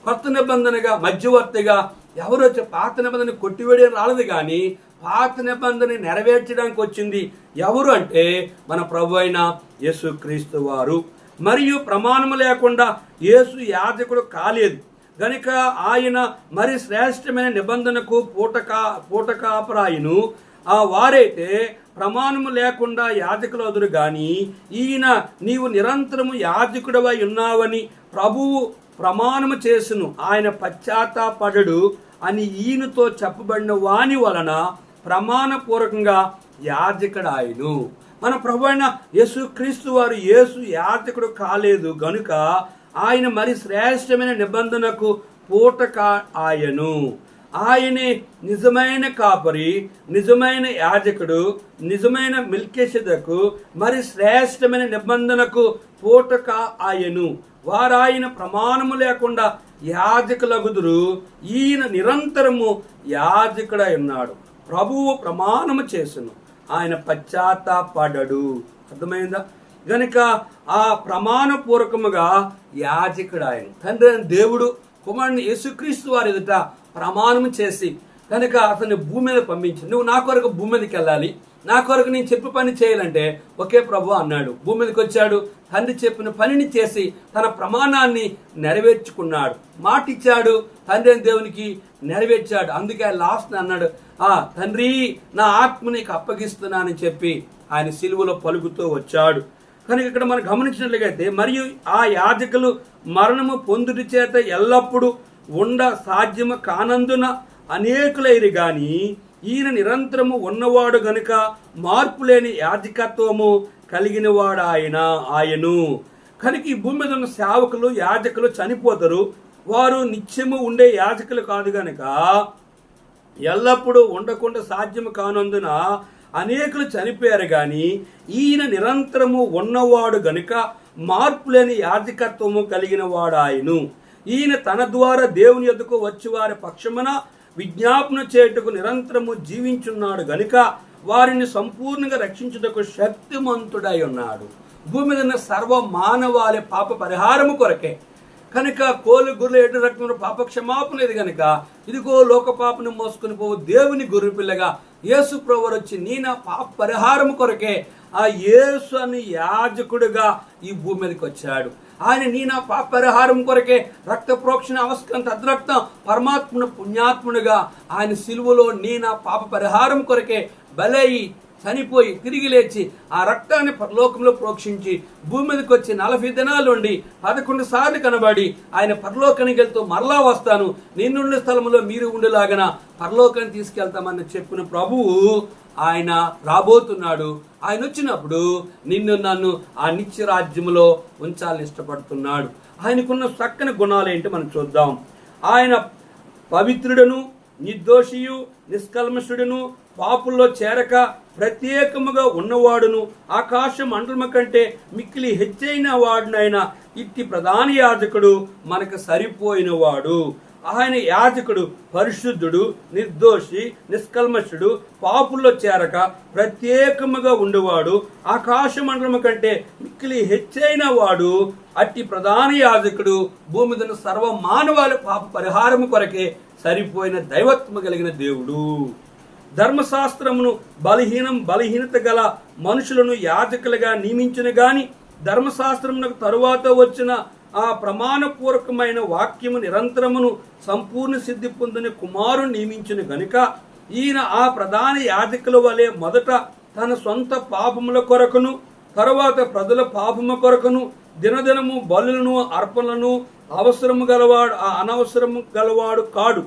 కొత్త నిబంధనగా మధ్యవర్తిగా ఎవరు వచ్చి పాత నిబంధన కొట్టివేయడం రాలేదు, కానీ పాత నిబంధన నెరవేర్చడానికి వచ్చింది ఎవరు అంటే మన ప్రభు అయిన యేసుక్రీస్తు వారు. మరియు ప్రమాణము లేకుండా యేసు యాజకుడు కాలేదు గనుక ఆయన మరి శ్రేష్టమైన నిబంధనకు పూటకాపరాయును. వారైతే ప్రమాణము లేకుండా యాజకులు అదురు గాని ఈయన నీవు నిరంతరము యాజకుడవై ఉన్నావని ప్రభువు ప్రమాణము చేసును, ఆయన పశ్చాత్తాపడడు అని ఈయనతో చెప్పబడిన వాని వలన ప్రమాణపూర్వకంగా యాజకుడాయను. మన ప్రభు అయిన యేసుక్రీస్తు వారు యేసు యాజకుడు కాలేదు గనుక ఆయన మరి శ్రేష్టమైన నిబంధనకు పూటక ఆయను. ఆయనే నిజమైన కాపరి, నిజమైన యాజకుడు, నిజమైన మెల్కీసెదెకు, మరి శ్రేష్టమైన నిబంధనకు పూటక ఆయను. వారాయన ప్రమాణము లేకుండా యాజకులగుదురు, ఈయన నిరంతరము యాజకుడై ఉన్నాడు. ప్రభువు ప్రమాణము చేసును, ఆయన పశ్చాత్తాపడడు. అర్థమైందా? గనుక ఆ ప్రమాణపూర్వకముగా యాజకుడు ఆయన. తండ్రి దేవుడు కుమారుని యేసుక్రీస్తు వారి ఎదుట ప్రమాణం చేసి కనుక అతన్ని భూమి మీద పంపించి నువ్వు నా కొరకు భూమి మీదకి వెళ్ళాలి, నా కొరకు నేను చెప్పి పని చేయాలంటే ఒకే ప్రభు అన్నాడు. భూమి మీదకి వచ్చాడు, తండ్రి చెప్పిన పనిని చేసి తన ప్రమాణాన్ని నెరవేర్చుకున్నాడు. మాట ఇచ్చాడు, తండ్రి దేవునికి నెరవేర్చాడు. అందుకే లాస్ట్ అన్నాడు, తండ్రి నా ఆత్మ నీకు అప్పగిస్తున్నానని చెప్పి ఆయన సిలువలో పలుకుతూ వచ్చాడు. కనుక ఇక్కడ మనం గమనించినట్లయితే మరియు ఆ యాజకులు మరణము పొందుటి చేత ఎల్లప్పుడూ ఉండ సాధ్యము కానందున అనేకులైరి గాని ఈయన నిరంతరము ఉన్నవాడు గనుక మార్పు లేని యాజకత్వము కలిగిన వాడు ఆయను. కనుక ఈ భూమి మీద ఉన్న సేవకులు యాజకులు చనిపోతారు. వారు నిత్యము ఉండే యాజకులు కాదు గనుక ఎల్లప్పుడూ ఉండకుండా సాధ్యము కానందున అనేకులు చనిపోయారు గాని ఈయన నిరంతరము ఉన్నవాడు గనుక మార్పు లేని యాజకత్వము కలిగిన వాడు ఆయను. ఈయన తన ద్వారా దేవుని యొద్దకు వచ్చి వారి పక్షమున విజ్ఞాపన చేయుటకు నిరంతరము జీవించున్నాడు గనుక వారిని సంపూర్ణంగా రక్షించుటకు శక్తిమంతుడై ఉన్నాడు. భూమి మీద ఉన్న సర్వ మానవాళి పాప పరిహారము కొరకే కనుక కోలు గుర్రెలు ఎటు రక్తంలో పాప క్షమాపణ లేదు కనుక ఇదిగో లోక పాపను మోసుకుని పోవు దేవుని గొర్రె పిల్లగా యేసు ప్రభువు వచ్చి నీ నా పాప పరిహారం కొరకే ఆ యేసు అని యాజకుడుగా ఈ భూమి మీదకి వచ్చాడు. ఆయన నీ నా పాప పరిహారం కొరకే రక్త ప్రోక్షణ అవస్కం తద్రక్తం పరమాత్మను పుణ్యాత్ముడుగా ఆయన సిలువలో నీ నా పాప పరిహారం కొరకే బలయి చనిపోయి తిరిగి లేచి ఆ రక్తాన్ని పరలోకంలో ప్రోక్షించి భూమి మీదకి వచ్చి 40 దినాలు ఉండి 11 సార్లు కనబడి ఆయన పరలోకానికి వెళ్తూ మరలా వస్తాను, నిన్నుండే స్థలంలో మీరు ఉండేలాగన పరలోకాన్ని తీసుకెళ్తామని చెప్పిన ప్రభువు ఆయన రాబోతున్నాడు. ఆయన వచ్చినప్పుడు నిన్ను నన్ను ఆ నిత్య రాజ్యములో ఉంచాలని ఇష్టపడుతున్నాడు. ఆయనకున్న చక్కని గుణాలు ఏంటి మనం చూద్దాం. ఆయన పవిత్రుడను, నిర్దోషియు, నిష్కల్మషుడును, పాపుల్లో చేరక ప్రత్యేకముగా ఉన్నవాడును, ఆకాశ మండలము కంటే మిక్కిలి హెచ్చైన వాడునైనా ఇట్టి ప్రధాన యాజకుడు మనకు సరిపోయిన వాడు. ఆయన యాజకుడు పరిశుద్ధుడు, నిర్దోషి, నిష్కల్మషుడు, పాపుల్లో చేరక ప్రత్యేకముగా ఉండేవాడు, ఆకాశ మండలము కంటే మిక్కిలి హెచ్చైన వాడు. అట్టి ప్రధాన యాజకుడు భూమి మీద సర్వ మానవాళి పాప పరిహారము కొరకే సరిపోయిన దైవత్వము కలిగిన దేవుడు. ధర్మశాస్త్రమును బలహీనత గల మనుషులను యాజకులుగా నియమించిన గాని ధర్మశాస్త్రమునకు తరువాత వచ్చిన ఆ ప్రమాణపూర్వకమైన వాక్యము నిరంతరమును సంపూర్ణ సిద్ధి పొందిన కుమారుని నియమించిన గనుక ఈయన ఆ ప్రధాన యాజకుల వలె మొదట తన సొంత పాపముల కొరకును తరువాత ప్రజల పాపము కొరకును దినదినము బలులను అర్పణలను అనవసరము గలవాడు కాడు.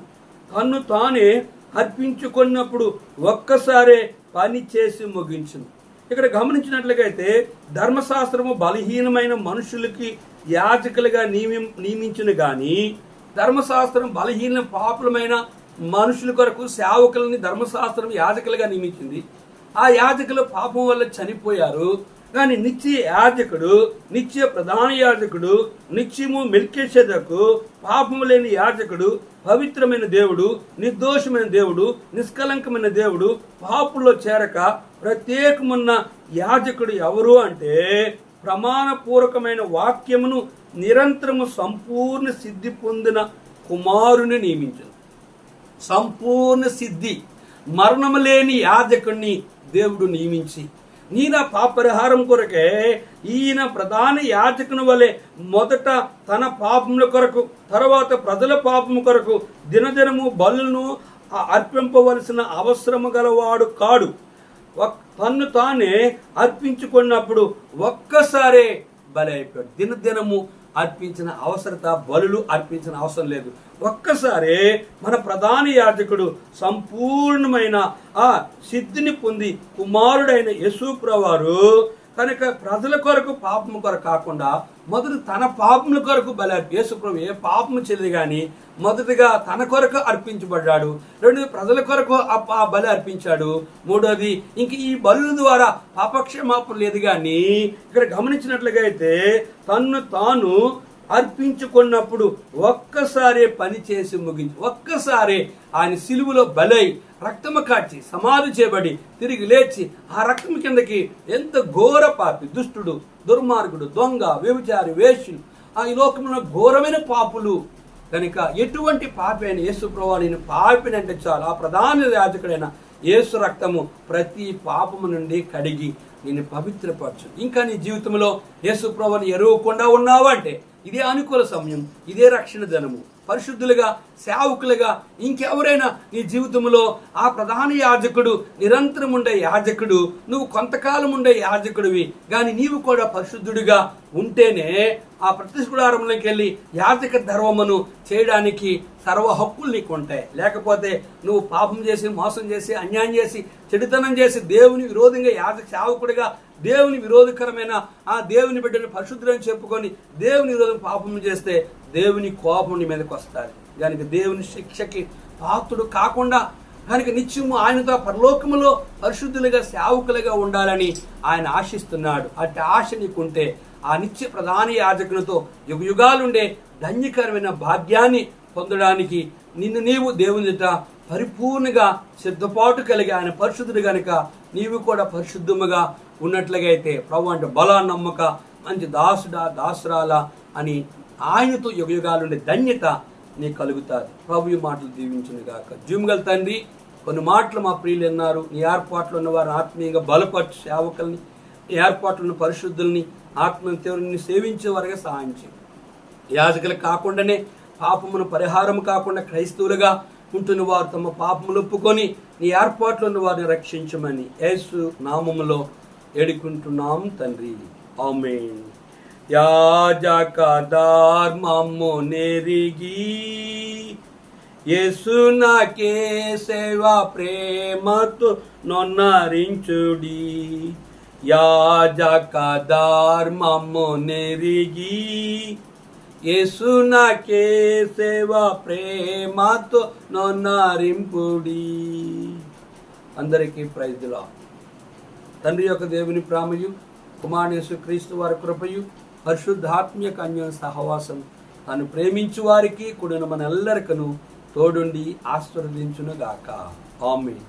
తన్ను తానే అర్పించుకున్నప్పుడు ఒక్కసారే పని చేసి ముగించును. ఇక్కడ గమనించినట్లయితే ధర్మశాస్త్రము బలహీనమైన మనుషులకి యాజకులుగా నియమించును గాని ధర్మశాస్త్రం బలహీన పాపులమైన మనుషుల కొరకు సేవకులని ధర్మశాస్త్రం యాజకులుగా నియమించింది. ఆ యాజకులు పాపం వల్ల చనిపోయారు. కానీ నిత్య యాజకుడు, నిత్య ప్రధాన యాజకుడు, నిత్యము మెల్కీషెదకు, పాపము లేని యాజకుడు, పవిత్రమైన దేవుడు, నిర్దోషమైన దేవుడు, నిష్కలంకమైన దేవుడు, పాపుల్లో చేరక ప్రత్యేకమున్న యాజకుడు ఎవరు అంటే ప్రమాణపూర్వకమైన వాక్యమును నిరంతరము సంపూర్ణ సిద్ధి పొందిన కుమారుని నియమించను. సంపూర్ణ సిద్ధి, మరణము లేని యాజకుడిని దేవుడు నియమించి, ఈయన పాపరిహారం కొరకే ఈయన ప్రధాన యాజకుని వలె మొదట తన పాపముల కొరకు, తర్వాత ప్రజల పాపము కొరకు దినదినము బలులను అర్పింపవలసిన అవసరము గలవాడు కాడు. తన్ను తానే అర్పించుకున్నప్పుడు ఒక్కసారే బలి అయిపోయాడు. దినదినము అర్పించిన అవసరత, బలులు అర్పించిన అవసరం లేదు. ఒక్కసారే మన ప్రధాన యాజకుడు సంపూర్ణమైన ఆ సిద్ధిని పొంది కుమారుడైన యేసుప్రభువారు కనుక ప్రజల కొరకు పాపము కొరకు కాకుండా మొదట తన పాపముల కొరకు బలి. యేసుప్రభు ఏ పాపము చేయలేదు కానీ మొదటిగా తన కొరకు అర్పించబడ్డాడు. రెండోది ప్రజల కొరకు ఆ బలి అర్పించాడు. మూడోది ఇంక ఈ బలుల ద్వారా పాపక్షమాపణ లేదు. కానీ ఇక్కడ గమనించినట్లుగా అయితే తన్ను తాను అర్పించుకున్నప్పుడు ఒక్కసారే పని చేసి ముగించి, ఒక్కసారే ఆయన సిలువలో బలై రక్తము కాచి సమాధి చేయబడి తిరిగి లేచి ఆ రక్తం కిందకి ఎంత ఘోర పాపి, దుష్టుడు, దుర్మార్గుడు, దొంగ, వ్యభిచారి, వేశ్యులు, ఈ లోకంలో ఘోరమైన పాపులు కనుక ఎటువంటి పాపి అయిన యేసుప్రభువు నేను పాపిని అంటే చాలు ఆ ప్రధాన యాజకుడైన యేసు రక్తము ప్రతి పాపము నుండి కడిగి నేను పవిత్రపరచు. ఇంకా నీ జీవితంలో యేసుప్రభువుని ఎరుగకుండా ఉన్నావు అంటే ఇదే అనుకూల సమయం, ఇదే రక్షణ దినము. పరిశుద్ధులుగా, సేవకులుగా ఇంకెవరైనా నీ జీవితంలో ఆ ప్రధాన యాజకుడు, నిరంతరం ఉండే యాజకుడు, నువ్వు కొంతకాలం ఉండే యాజకుడివి కానీ నీవు కూడా పరిశుద్ధుడిగా ఉంటేనే ఆ ప్రత్యక్ష గుడారంలోకి వెళ్ళి యాజక ధర్మమును చేయడానికి సర్వ హక్కులు నీకు ఉంటాయి. లేకపోతే నువ్వు పాపం చేసి, మోసం చేసి, అన్యాయం చేసి, చెడుతనం చేసి దేవుని విరోధంగా యాజక సేవకుడిగా దేవుని విరోధకరమైన ఆ దేవుని బిడ్డను పరిశుద్ధులని చెప్పుకొని దేవుని విరోధం పాపం చేస్తే దేవుని కోపం నీ మీదకి వస్తుంది. కనుక దేవుని శిక్షకి పాత్రుడు కాకుండా కనుక నిత్యము ఆయనతో పరలోకములో పరిశుద్ధులుగా సేవకులుగా ఉండాలని ఆయన ఆశిస్తున్నాడు. అట్టి ఆశ నీకుంటే ఆ నిత్య ప్రధాన యాజకునితో యుగ యుగాలుండే ధన్యకరమైన భాగ్యాన్ని పొందడానికి నిన్ను నీవు దేవుని ఎదుట పరిపూర్ణంగా సిద్ధపాటు కలిగి ఆయన పరిశుద్ధుడు కనుక నీవు కూడా పరిశుద్ధముగా ఉన్నట్లుగా అయితే ప్రభు అంటే బల నమ్మక మంచి దాసుడా దాసురాలా అని ఆయనతో యుగ యుగాలుండే ధన్యత నీకు కలుగుతుంది. ప్రభు ఈ మాటలు దీవించును గాక. జీవగల తండ్రి, కొన్ని మాటలు మా ప్రియులు అన్నారు. నీ ఏర్పాట్లు ఉన్న వారిని ఆత్మీయంగా బలపరచు, సేవకుల్ని, నీ ఏర్పాట్లు ఉన్న పరిశుద్ధుల్ని ఆత్మని సేవించే వారిగా సహాయం చేయి. యాజకులకు కాకుండానే పాపమును పరిహారం కాకుండా క్రైస్తవులుగా ఉంటున్న వారు తమ పాపములు ఒప్పుకొని నీ ఏర్పాట్లు ఉన్న వారిని రక్షించమని యేసు నామములో ఏడుకుంటున్నాం తండ్రి. ఆమేన్. యాజక ధర్మము నెరిగి యేసు నాకే సేవ ప్రేమతో నొన్నరించుడి. యాజక ధర్మము నెరిగి యేసు నాకే సేవ ప్రేమతో నొన్నరింపుడి. అందరికీ ప్రైజ్ ది లార్డ్. తండ్రి యొక్క దేవుని ప్రేమయు, కుమారుని యేసుక్రీస్తు వారి కృపయు, పరిశుద్ధాత్మీయ అన్యోన్య సహవాసం తాను ప్రేమించు వారికి కూడిన మన ఎల్లరికను తోడుండి ఆశీర్వదించును గాక. ఆమేన్.